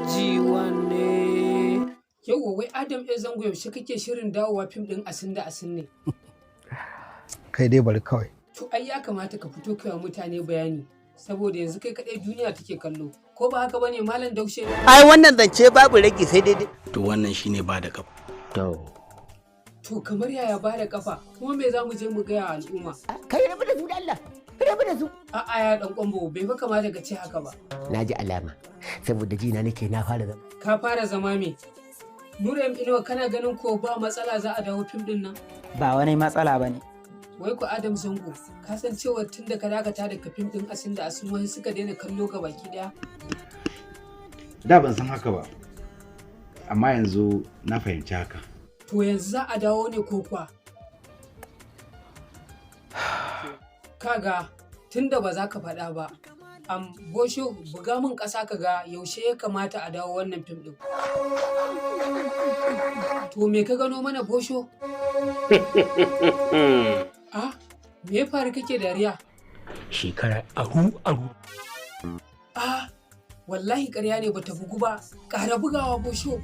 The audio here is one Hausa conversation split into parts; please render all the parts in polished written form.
Jiwan ne. Yauwa wai Adam ɗan zango yaushe kake shirin dawowa fim ɗin Asin da Asin ne? Kai dai bari kawai. To ai ya kamata ka fito kai wa mutane bayani. Saboda yanzu kai kaɗai duniya take kallo. Ko ba haka bane Malam Daushe? Ai wannan zance babu rage sai daidai. To wannan shine ba da kafa. To kamar yaya ba da kafa kuma me za mu je mu gaya al'umma? Kai rabu da su da Allah. Rabu da su. A'a ya dan kwambo bai fa kamata ka ce haka ba. Na ji alama saboda jina nake na fara zama. Ka fara zama me? Nura Inuwa kana ganin ko ba matsala za a dawo fim din nan? Ba wani matsala ba ne. Wai ku Adam Zango, ka san cewa tun da ka dakata daga fim din Asin da Asin wani suka daina kallo ga baki daya? Da ban san haka ba, amma yanzu na fahimci haka. To yanzu za a dawo ne ko kwa? Kaga tun da ba za ka faɗa ba, Bosho buga min ƙasa ka ga yaushe ya kamata a dawo wannan fim ɗin. To me ka gano mana Bosho? Ah, me ya faru kake dariya? Shekara aru. Ah, wallahi ƙarya ne bata bugu ba, ƙara bugawa Bosho.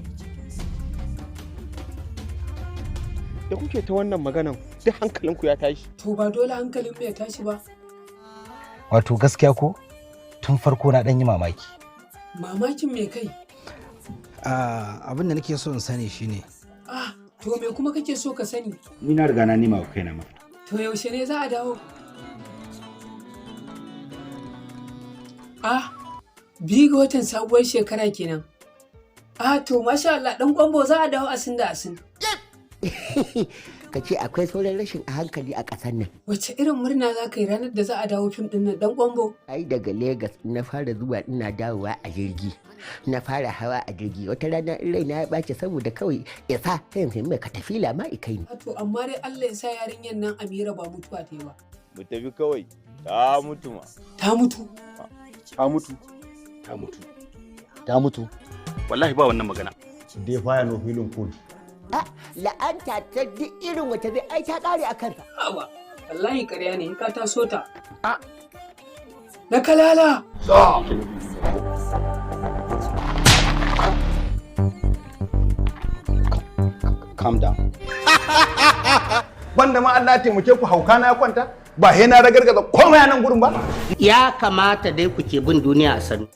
Da kuke ta wannan maganan duk hankalinku ya tashi. To ba dole hankalin mu ya tashi ba. Wato gaskiya ko tun farko na ɗan yi mamaki. Mamakin me kai? Abin da nake so in sani shine. Ah, to me kuma kake so ka sani? Ni na riga na nema wa kaina mafita. To yaushe ne za a dawo? Ah, 2 ga watan sabuwar shekara kenan. Ah, to masha Allah dan kwambo za a dawo Asin da Asin. Ka ce akwai sauran rashin a hankali a ƙasar nan. Wace irin murna za ka yi ranar da za a dawo fim ɗin nan dan kwambo? Ai daga Legas na fara zuwa ina dawowa a jirgi. Na fara hawa a jirgi wata rana in raina ya ɓace saboda kawai ya sa sai mai katafila ma ikai ni. To amma dai Allah ya sa yarinyar nan Amira ba mutuwa ta yi ba. Mu tafi kawai. Ta mutu ma. Ta mutu. Ta mutu. Ta mutu. Ta mutu. Wallahi ba wannan magana. Dai fire no feeling cool. La'anta ta duk irin wata zai ai ta ƙare a kansa. Hawa, wallahi ƙarya ne in ka taso ta. Na kalala. Calm down. Banda ma Allah ya taimake ku hauka na ya kwanta ba he na ragargaza komai a nan gurin ba. Ya kamata dai ku ke bin duniya a sanu.